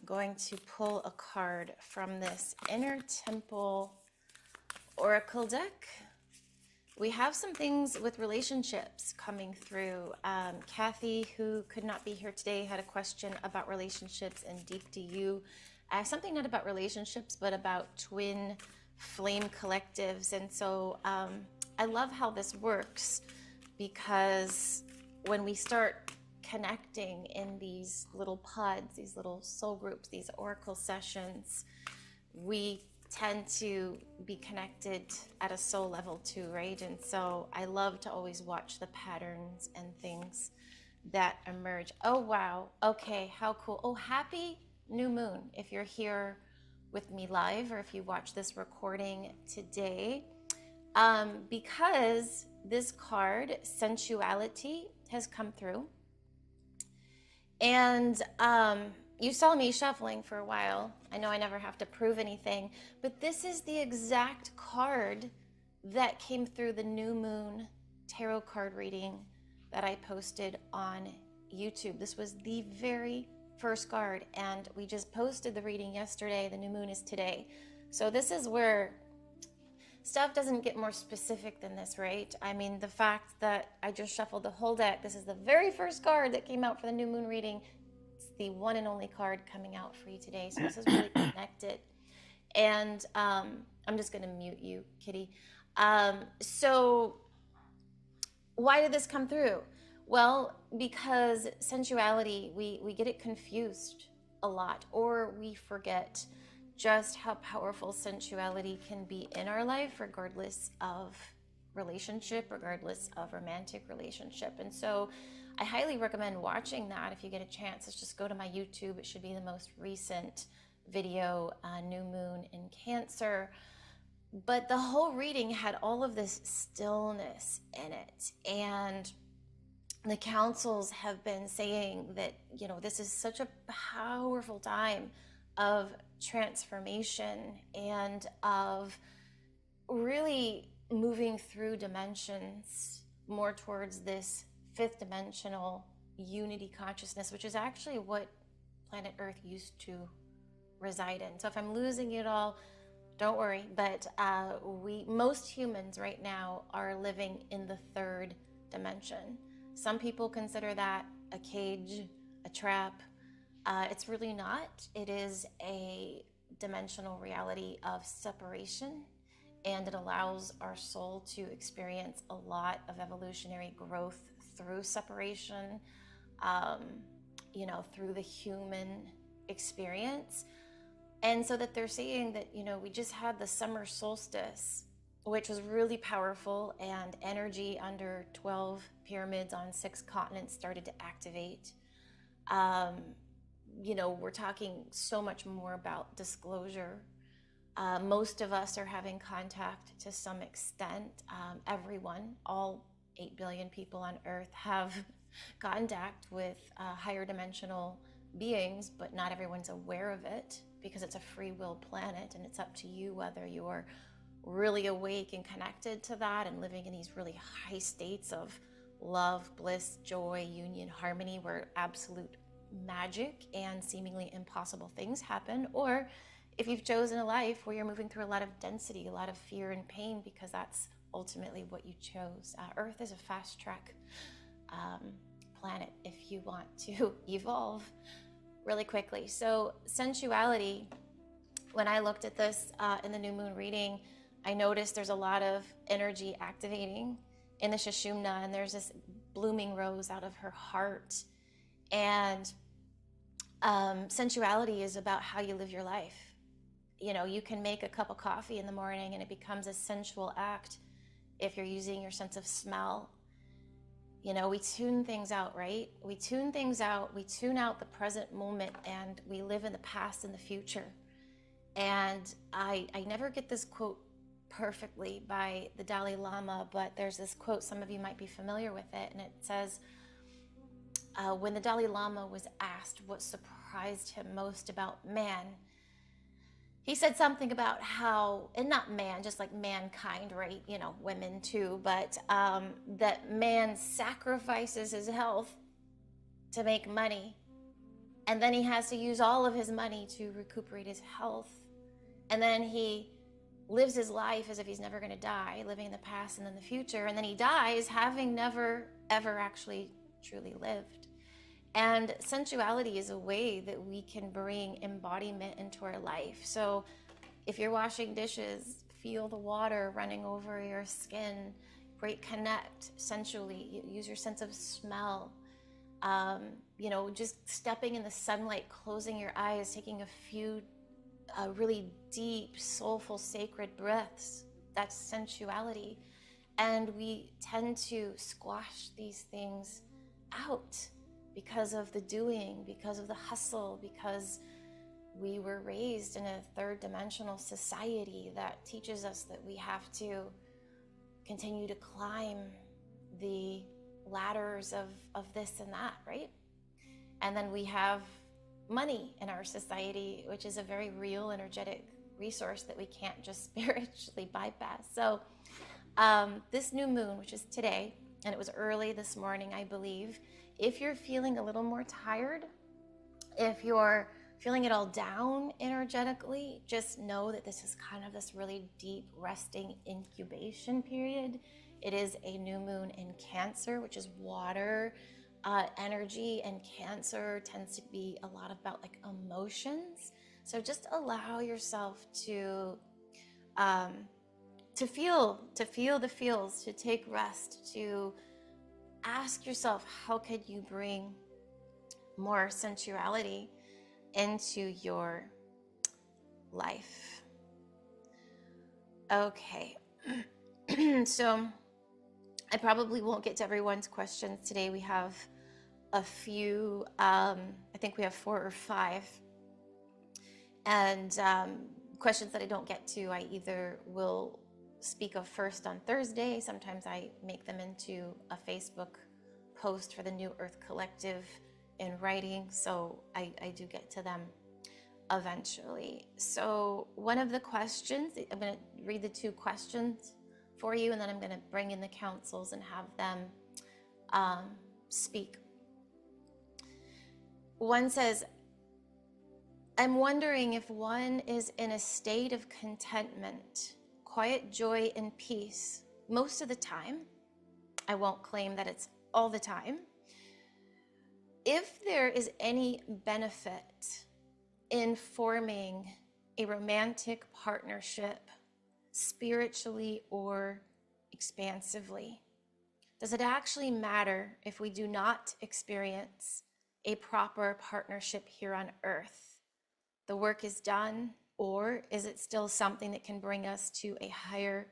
going to pull a card from this Inner Temple Oracle deck. We have some things with relationships coming through. Kathy, who could not be here today, had a question about relationships and deep to you. Something not about relationships, but about twin flame collectives. And so I love how this works, because when we start connecting in these little pods, these little soul groups, these oracle sessions, we tend to be connected at a soul level too, right? And so I love to always watch the patterns and things that emerge. Oh, wow. Okay, how cool. Oh, happy new moon if you're here with me live, or if you watch this recording today, because this card, sensuality, has come through. And you saw me shuffling for a while. I know I never have to prove anything, but this is the exact card that came through the new moon tarot card reading that I posted on YouTube. This was the very first card, and we just posted the reading yesterday. The new moon is today. So this is where stuff doesn't get more specific than this, right? I mean, the fact that I just shuffled the whole deck, this is the very first card that came out for the new moon reading. It's the one and only card coming out for you today. So this is really connected. And I'm just going to mute you, Kitty. So why did this come through? Well, because sensuality, we get it confused a lot, or we forget just how powerful sensuality can be in our life, regardless of relationship, regardless of romantic relationship. And so I highly recommend watching that if you get a chance. Let's just go to my YouTube. It should be the most recent video, New Moon in Cancer. But the whole reading had all of this stillness in it. And the councils have been saying that, you know, this is such a powerful time of transformation and of really moving through dimensions more towards this fifth dimensional unity consciousness, which is actually what planet Earth used to reside in. So if I'm losing it all, don't worry, but most humans right now are living in the third dimension. Some people consider that a cage, a trap. It's really not. It is a dimensional reality of separation, and it allows our soul to experience a lot of evolutionary growth through separation, you know, through the human experience. And so that they're saying that, you know, we just had the summer solstice, which was really powerful, and energy under 12 pyramids on 6 continents started to activate. You know, we're talking so much more about disclosure. Most of us are having contact to some extent. Everyone, all 8 billion people on Earth, have contact with higher dimensional beings, but not everyone's aware of it, because it's a free will planet, and it's up to you whether you're really awake and connected to that and living in these really high states of love, bliss, joy, union, harmony, where absolute magic and seemingly impossible things happen, or if you've chosen a life where you're moving through a lot of density, a lot of fear and pain, because that's ultimately what you chose. Earth is a fast track planet if you want to evolve really quickly. So sensuality, when I looked at this in the new moon reading, I noticed there's a lot of energy activating in the Sushumna, and there's this blooming rose out of her heart. And sensuality is about how you live your life. You know, you can make a cup of coffee in the morning and it becomes a sensual act if you're using your sense of smell. You know, we tune things out, right? We tune things out, we tune out the present moment, and we live in the past and the future. And I never get this quote perfectly by the Dalai Lama, but there's this quote, some of you might be familiar with it, and it says, when the Dalai Lama was asked what surprised him most about man, he said something about how, and not man, just like mankind, right? You know, women too, but that man sacrifices his health to make money, And then he has to use all of his money to recuperate his health. And then he lives his life as if he's never going to die, living in the past and then the future. And then he dies having never, ever actually truly lived. And sensuality is a way that we can bring embodiment into our life. So if you're washing dishes, feel the water running over your skin, connect sensually, use your sense of smell. Just stepping in the sunlight, closing your eyes, taking a few really deep, soulful, sacred breaths. That's sensuality. And we tend to squash these things out because of the doing, because of the hustle, because we were raised in a third dimensional society that teaches us that we have to continue to climb the ladders of this and that, right? And then we have money in our society, which is a very real, energetic resource that we can't just spiritually bypass. So this new moon, which is today, and it was early this morning, I believe, if you're feeling a little more tired, if you're feeling it all down energetically, just know that this is kind of this really deep resting incubation period. It is a new moon in Cancer, which is water energy, and Cancer tends to be a lot about like emotions. So just allow yourself to feel the feels, to take rest, to ask yourself, how could you bring more sensuality into your life? Okay. So I probably won't get to everyone's questions today. We have a few, I think we have 4 or 5. And questions that I don't get to, I either will speak of first on Thursday. Sometimes I make them into a Facebook post for the New Earth Collective in writing. So I do get to them eventually. So one of the questions, I'm going to read the 2 questions for you, and then I'm going to bring in the councils and have them speak. One says, I'm wondering if one is in a state of contentment, quiet joy and peace most of the time. I won't claim that it's all the time. If there is any benefit in forming a romantic partnership, spiritually or expansively, does it actually matter if we do not experience a proper partnership here on earth? The work is done, or is it still something that can bring us to a higher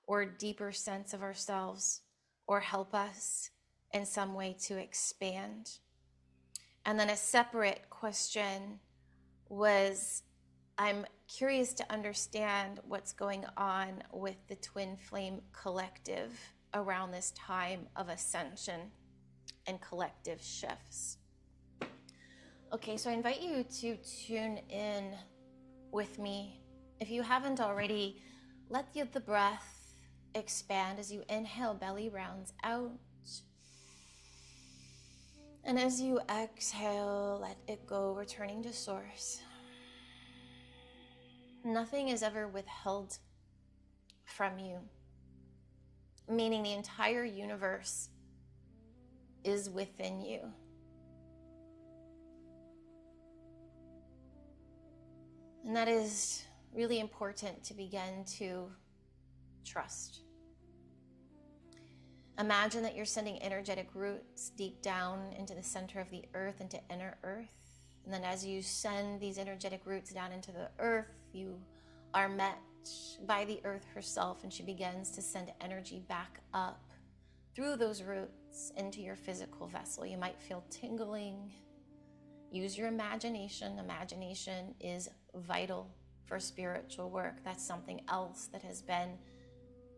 or deeper sense of ourselves, or help us in some way to expand? And then a separate question was, I'm curious to understand what's going on with the Twinflame collective around this time of ascension and collective shifts. Okay, so I invite you to tune in with me. If you haven't already, let the breath expand as you inhale, belly rounds out. And as you exhale, let it go, returning to source. Nothing is ever withheld from you, meaning the entire universe is within you. And that is really important to begin to trust. Imagine that you're sending energetic roots deep down into the center of the earth, into inner earth. And then as you send these energetic roots down into the earth, you are met by the earth herself, and she begins to send energy back up through those roots into your physical vessel. You might feel tingling. Use your imagination. Imagination is vital for spiritual work. That's something else that has been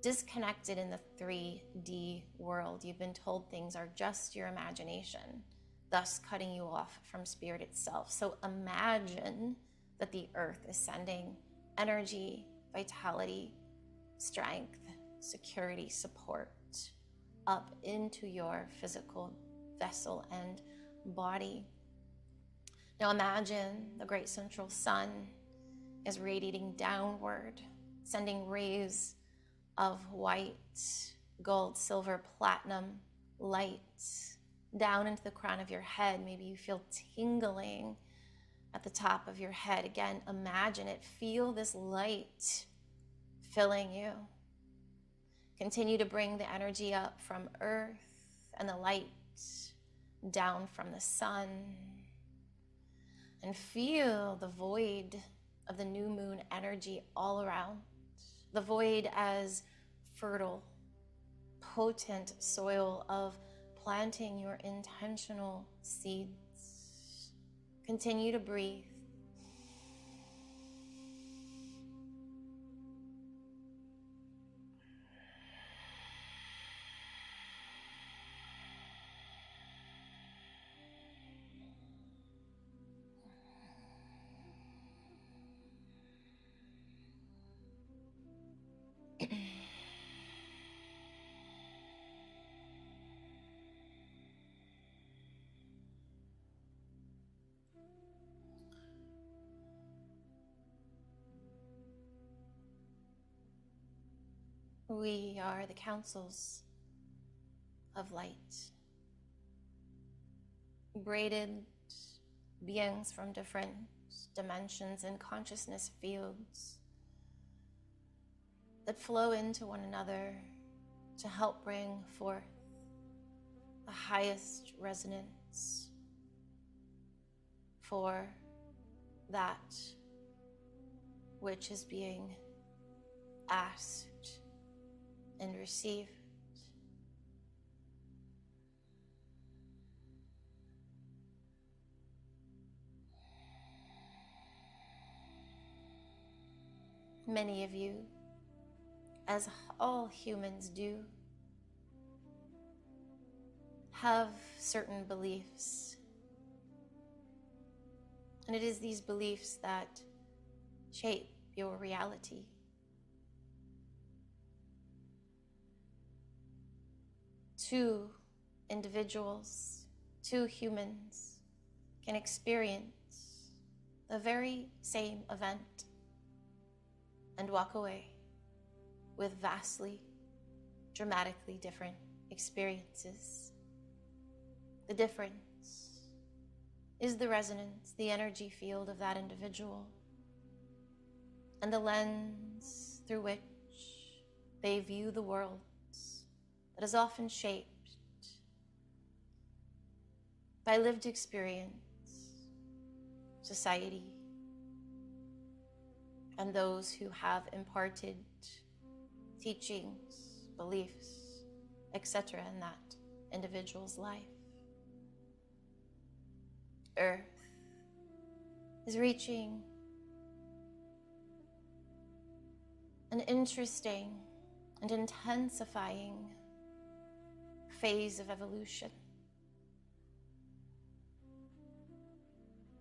disconnected in the 3D world. You've been told things are just your imagination, thus cutting you off from spirit itself. So imagine that the earth is sending energy, vitality, strength, security, support up into your physical vessel and body. Now imagine the great central sun is radiating downward, sending rays of white, gold, silver, platinum light down into the crown of your head. Maybe you feel tingling at the top of your head. Again, imagine it. Feel this light filling you. Continue to bring the energy up from earth and the light down from the sun. And feel the void of the new moon energy all around. The void as fertile, potent soil of planting your intentional seeds. Continue to breathe. We are the councils of light, braided beings from different dimensions and consciousness fields that flow into one another to help bring forth the highest resonance for that which is being asked and received. Many of you, as all humans do, have certain beliefs. And it is these beliefs that shape your reality. Two individuals, two humans can experience the very same event and walk away with vastly, dramatically different experiences. The difference is the resonance, the energy field of that individual, and the lens through which they view the world that is often shaped by lived experience, society, and those who have imparted teachings, beliefs, etc. in that individual's life. Earth is reaching an interesting and intensifying phase of evolution.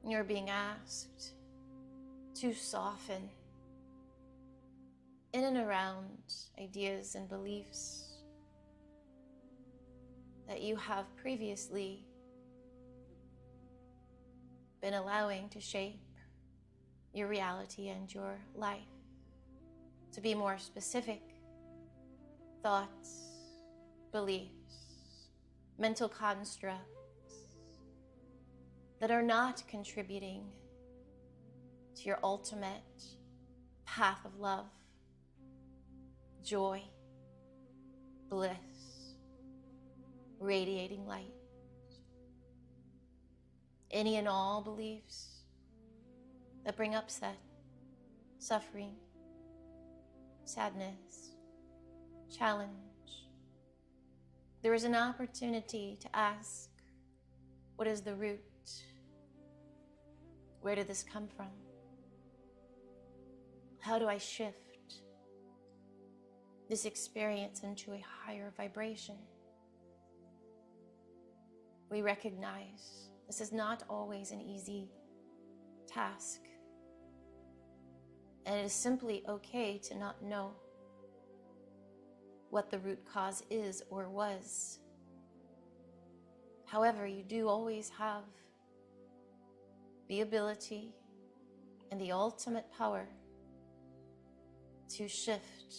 You're being asked to soften in and around ideas and beliefs that you have previously been allowing to shape your reality and your life. To be more specific, thoughts, beliefs, mental constructs that are not contributing to your ultimate path of love, joy, bliss, radiating light. Any and all beliefs that bring upset, suffering, sadness, challenge. There is an opportunity to ask, what is the root? Where did this come from? How do I shift this experience into a higher vibration? We recognize this is not always an easy task. And it is simply okay to not know what the root cause is or was. However, you do always have the ability and the ultimate power to shift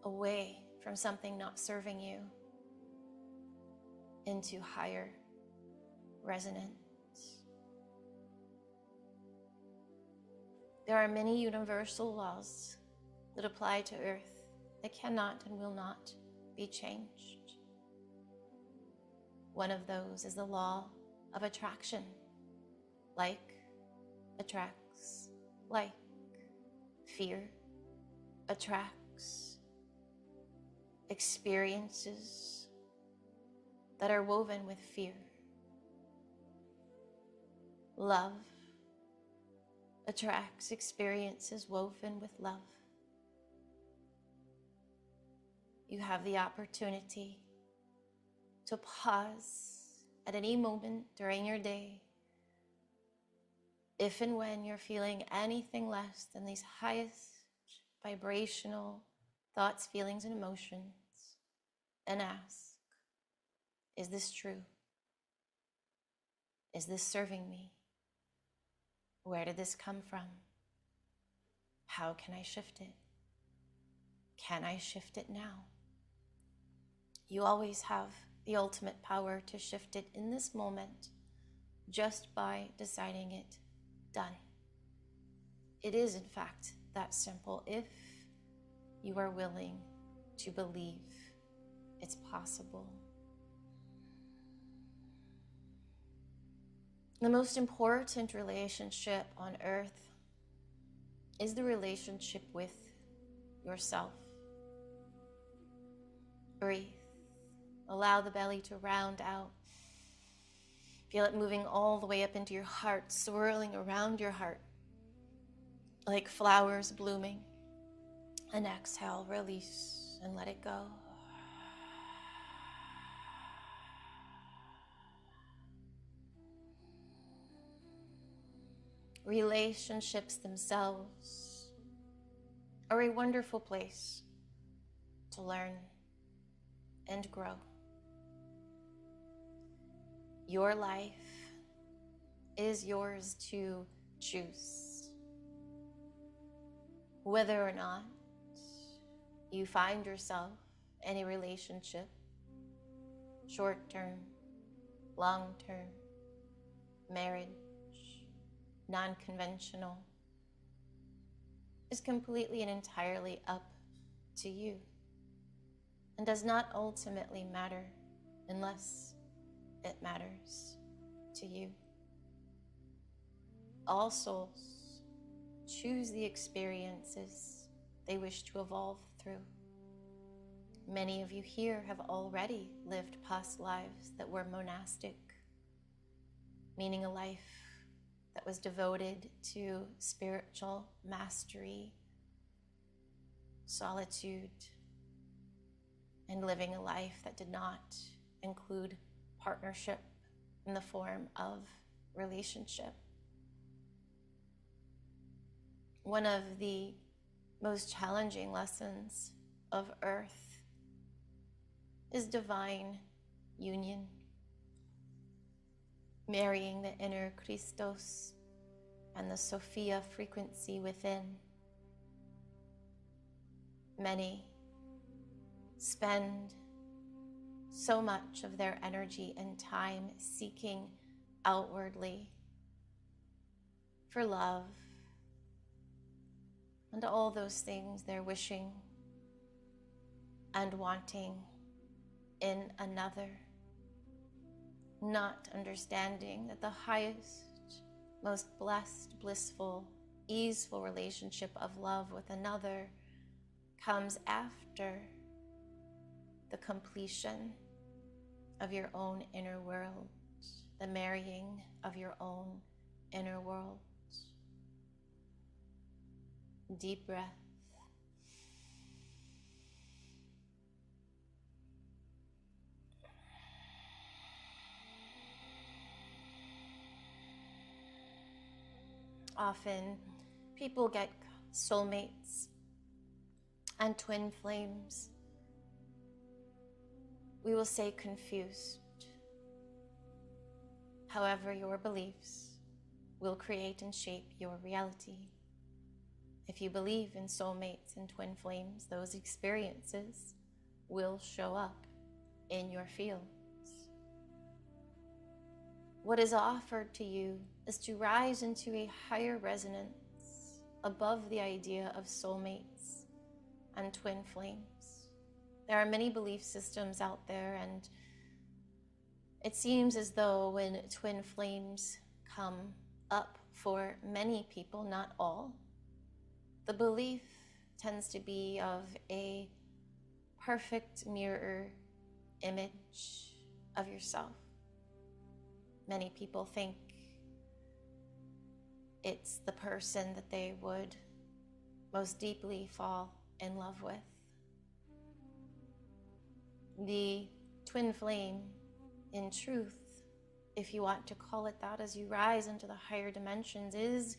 away from something not serving you into higher resonance. There are many universal laws that apply to Earth that cannot and will not be changed. One of those is the law of attraction. Like attracts like. Fear attracts experiences that are woven with fear. Love attracts experiences woven with love. You have the opportunity to pause at any moment during your day if and when you're feeling anything less than these highest vibrational thoughts, feelings, and emotions, and ask, is this true? Is this serving me? Where did this come from? How can I shift it? Can I shift it now? You always have the ultimate power to shift it in this moment just by deciding it. Done. It is, in fact, that simple if you are willing to believe it's possible. The most important relationship on earth is the relationship with yourself. Breathe. Allow the belly to round out. Feel it moving all the way up into your heart, swirling around your heart like flowers blooming. And exhale, release, and let it go. Relationships themselves are a wonderful place to learn and grow. Your life is yours to choose. Whether or not you find yourself in a relationship, short-term, long-term, marriage, non-conventional, is completely and entirely up to you and does not ultimately matter unless it matters to you. All souls choose the experiences they wish to evolve through. Many of you here have already lived past lives that were monastic, meaning a life that was devoted to spiritual mastery, solitude, and living a life that did not include partnership in the form of relationship. One of the most challenging lessons of Earth is divine union, marrying the inner Christos and the Sophia frequency within. Many spend so much of their energy and time seeking outwardly for love and all those things they're wishing and wanting in another, not understanding that the highest, most blessed, blissful, easeful relationship of love with another comes after the completion of your own inner world, the marrying of your own inner world. Deep breath. Often people get soulmates and twin flames. We will say confused. However, your beliefs will create and shape your reality. If you believe in soulmates and twin flames, those experiences will show up in your fields. What is offered to you is to rise into a higher resonance above the idea of soulmates and twin flames. There are many belief systems out there, and it seems as though when twin flames come up for many people, not all, the belief tends to be of a perfect mirror image of yourself. Many people think it's the person that they would most deeply fall in love with. The twin flame, in truth, if you want to call it that, as you rise into the higher dimensions, is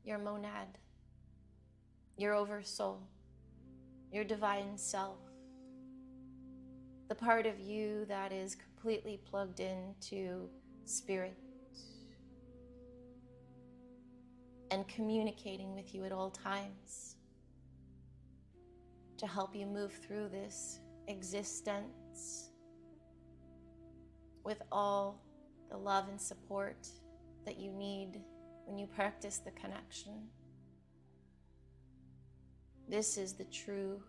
your monad, your oversoul, your divine self, the part of you that is completely plugged into spirit and communicating with you at all times to help you move through this existence with all the love and support that you need when you practice the connection. This is the true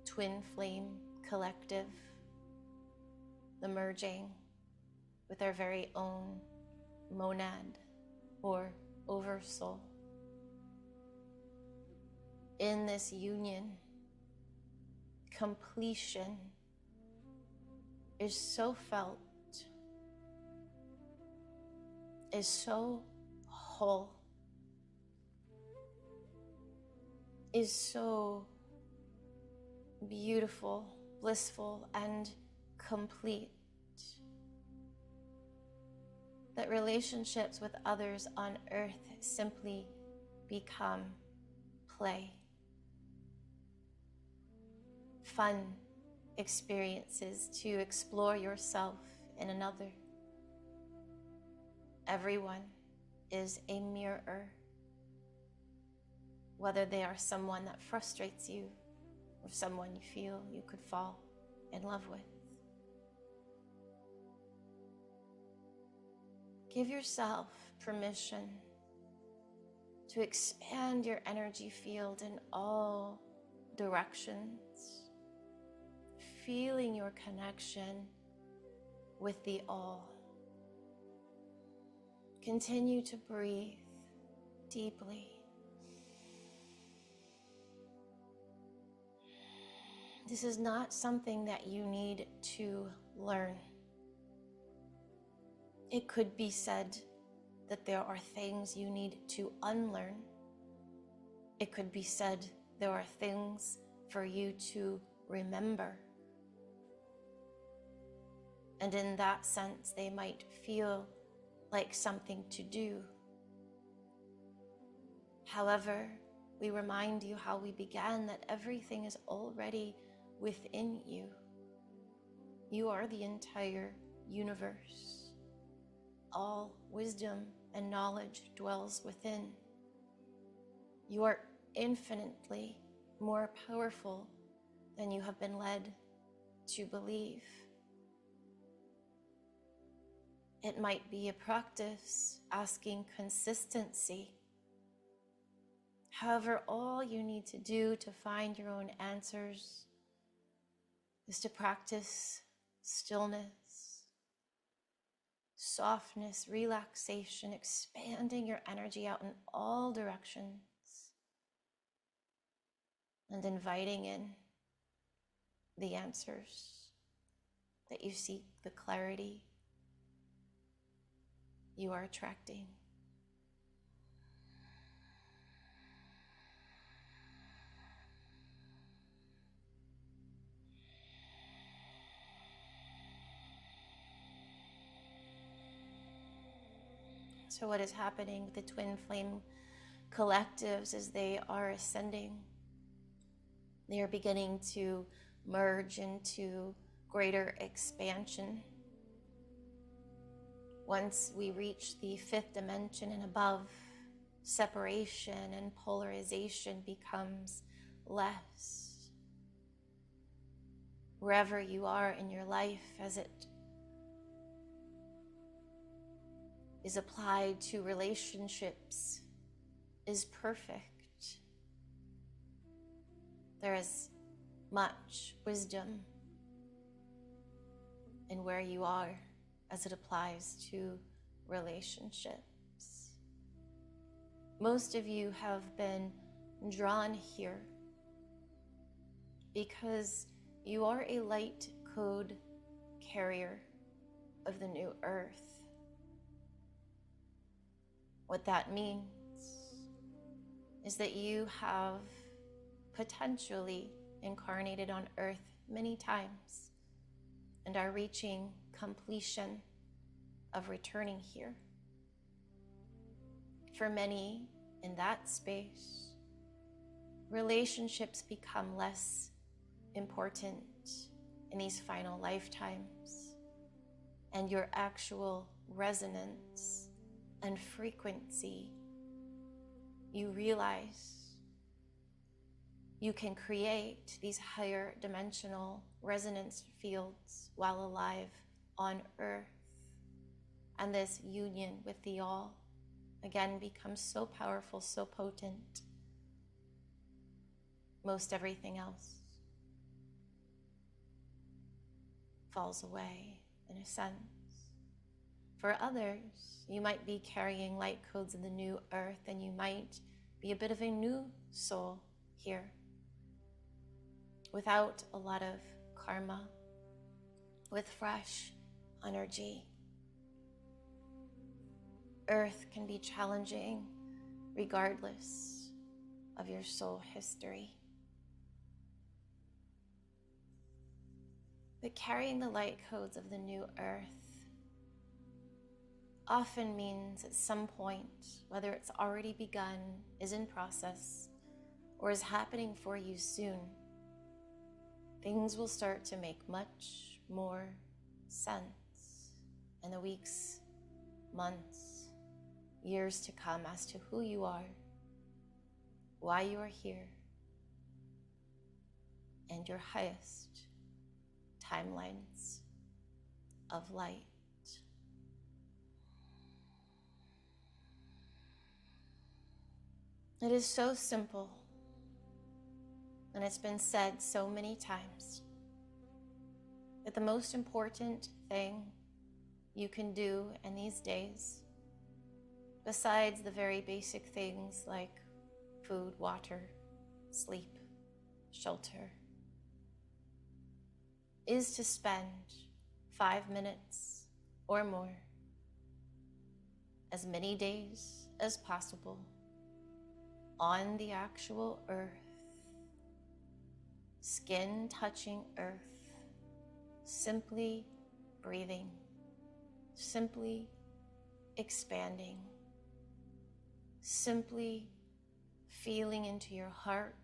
twin flame collective, the merging with our very own monad or oversoul. In this union, completion is so felt, is so whole, is so beautiful, blissful, and complete that relationships with others on earth simply become play, fun experiences to explore yourself in another. Everyone is a mirror, whether they are someone that frustrates you or someone you feel you could fall in love with. Give yourself permission to expand your energy field in all directions, feeling your connection with the all. Continue to breathe deeply. This is not something that you need to learn. It could be said that there are things you need to unlearn. It could be said there are things for you to remember. And in that sense, they might feel like something to do. However, we remind you how we began, that everything is already within you. You are the entire universe. All wisdom and knowledge dwells within. You are infinitely more powerful than you have been led to believe. It might be a practice asking consistency. However, all you need to do to find your own answers is to practice stillness, softness, relaxation, expanding your energy out in all directions, and inviting in the answers that you seek, the clarity you are attracting. So what is happening with the twin flame collectives is they are ascending. They are beginning to merge into greater expansion. Once we reach the fifth dimension and above, separation and polarization becomes less. Wherever you are in your life, as it is applied to relationships, is perfect. There is much wisdom in where you are as it applies to relationships. Most of you have been drawn here because you are a light code carrier of the new earth. What that means is that you have potentially incarnated on earth many times and are reaching completion of returning here. For many in that space, relationships become less important in these final lifetimes, and your actual resonance and frequency, you realize you can create these higher dimensional resonance fields while alive on earth. And this union with the all, again, becomes so powerful, so potent. Most everything else falls away, in a sense. For others, you might be carrying light codes in the new earth, and you might be a bit of a new soul here, without a lot of karma, with fresh energy. Earth can be challenging regardless of your soul history. But carrying the light codes of the new earth often means at some point, whether it's already begun, is in process, or is happening for you soon, things will start to make much more sense in the weeks, months, years to come as to who you are, why you are here, and your highest timelines of light. It is so simple, and it's been said so many times, that the most important thing you can do in these days, besides the very basic things like food, water, sleep, shelter, is to spend 5 minutes or more, as many days as possible, on the actual earth, skin touching earth, simply breathing, simply expanding, simply feeling into your heart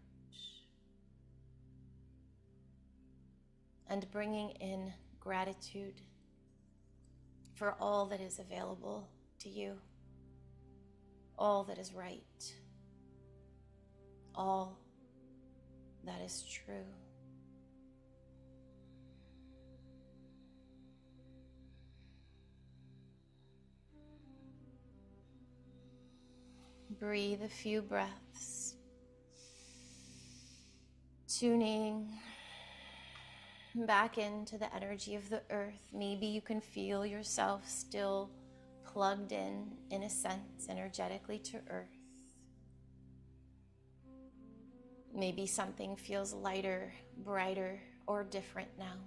and bringing in gratitude for all that is available to you, all that is right, all that is true. Breathe a few breaths, tuning back into the energy of the earth. Maybe you can feel yourself still plugged in a sense, energetically to earth. Maybe something feels lighter, brighter, or different now.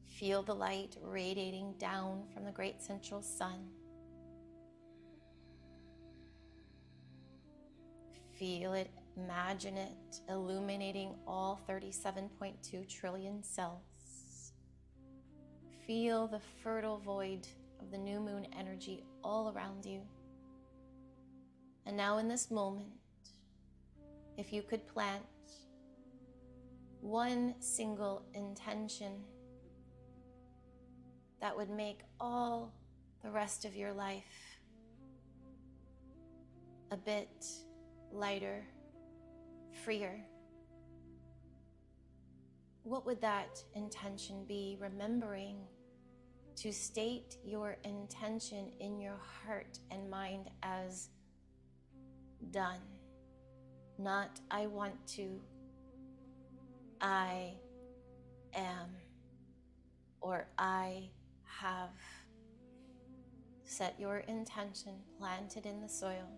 Feel the light radiating down from the great central sun. Feel it, imagine it illuminating all 37.2 trillion cells. Feel the fertile void of the new moon energy all around you. And now in this moment, if you could plant one single intention that would make all the rest of your life a bit lighter, freer? What would that intention be? Remembering to state your intention in your heart and mind as done. Not I want to, I am, or I have. Set your intention, planted in the soil.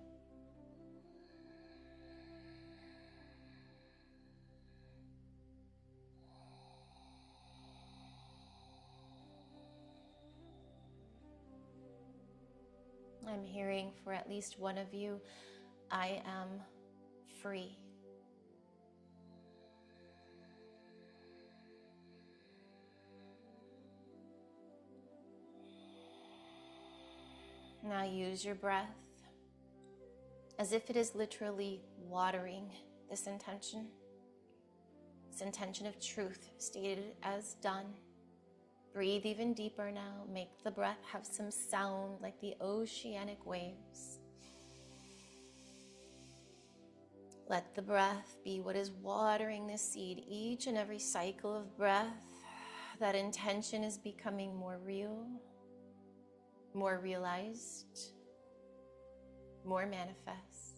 I'm hearing for at least one of you, I am free. Now use your breath as if it is literally watering this intention of truth stated as done. Breathe even deeper now. Make the breath have some sound like the oceanic waves. Let the breath be what is watering this seed. Each and every cycle of breath, that intention is becoming more real, more realized, more manifest.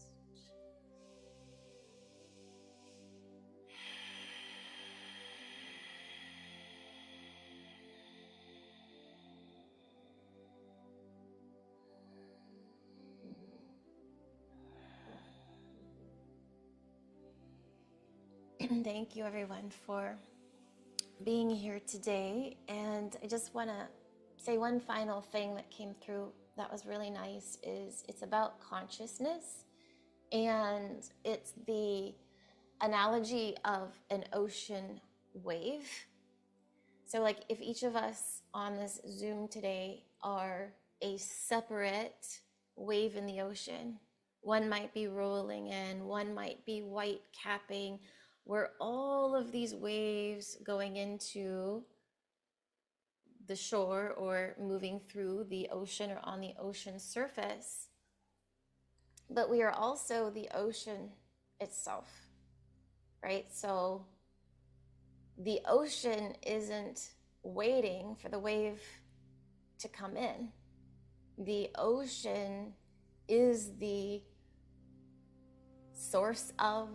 Thank you everyone for being here today. And I just want to say one final thing that came through that was really nice is it's about consciousness, and it's the analogy of an ocean wave. So like if each of us on this Zoom today are a separate wave in the ocean, one might be rolling in, one might be white capping, where all of these waves going into the shore or moving through the ocean or on the ocean surface. But we are also the ocean itself, right? So the ocean isn't waiting for the wave to come in. The ocean is the source of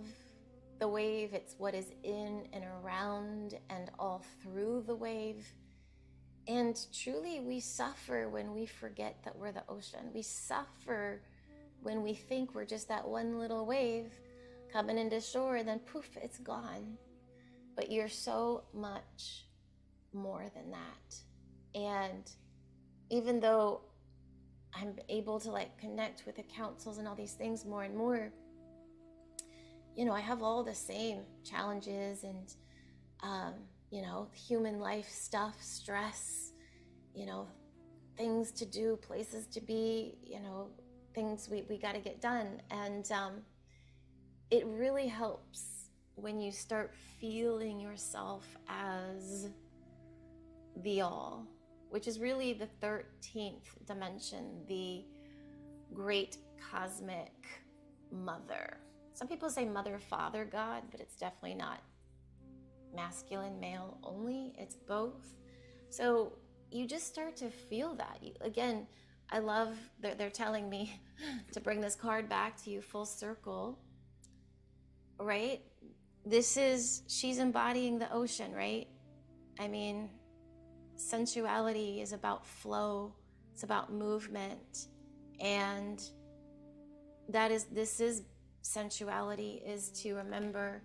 the wave. It's what is in and around and all through the wave. And truly, we suffer when we forget that we're the ocean. We suffer when we think we're just that one little wave coming into shore, and then poof, it's gone. But you're so much more than that. And even though I'm able to like connect with the councils and all these things more and more, you know, I have all the same challenges and, you know, human life stuff, stress, you know, things to do, places to be, you know, things we got to get done. And it really helps when you start feeling yourself as the all, which is really the 13th dimension, the great cosmic mother. Some people say mother, father, God, but it's definitely not masculine, male only. It's both. So you just start to feel that. Again, I love, they're telling me to bring this card back to you full circle, right? She's embodying the ocean, right? I mean, sensuality is about flow. It's about movement. And this is sensuality, is to remember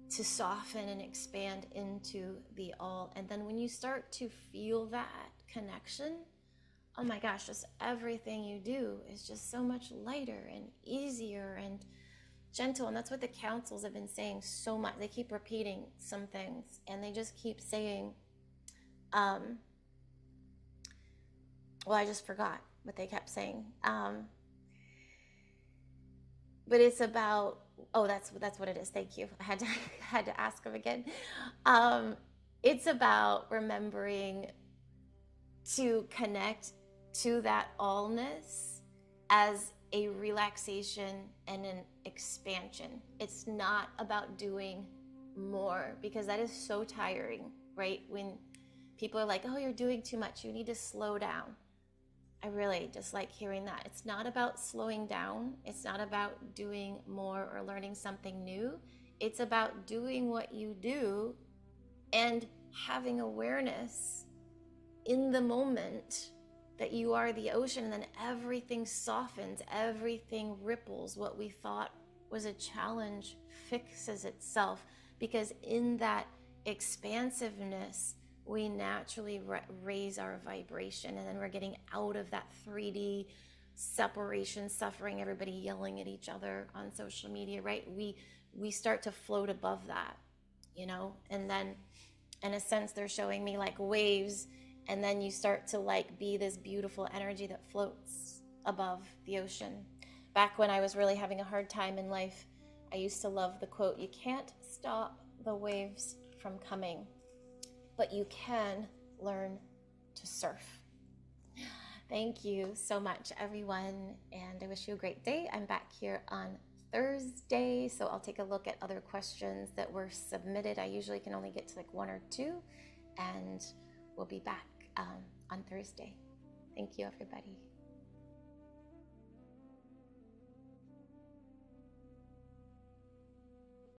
to soften and expand into the all. And then when you start to feel that connection, oh my gosh, just everything you do is just so much lighter and easier and gentle. And that's what the councils have been saying so much. They keep repeating some things, and they just keep saying, well, I just forgot what they kept saying. But it's about, that's what it is. Thank you. I had to ask them again. It's about remembering to connect to that allness as a relaxation and an expansion. It's not about doing more, because that is so tiring, right? When people are like, oh, you're doing too much, you need to slow down. I really just like hearing that. It's not about slowing down. It's not about doing more or learning something new. It's about doing what you do and having awareness in the moment that you are the ocean, and then everything softens, everything ripples. What we thought was a challenge fixes itself, because in that expansiveness, we naturally raise our vibration, and then we're getting out of that 3D separation, suffering, everybody yelling at each other on social media, right? We start to float above that, you know? And then in a sense, they're showing me like waves, and then you start to like be this beautiful energy that floats above the ocean. Back when I was really having a hard time in life, I used to love the quote, you can't stop the waves from coming, but you can learn to surf. Thank you so much, everyone, and I wish you a great day. I'm back here on Thursday, so I'll take a look at other questions that were submitted. I usually can only get to like 1 or 2, and we'll be back on Thursday. Thank you, everybody.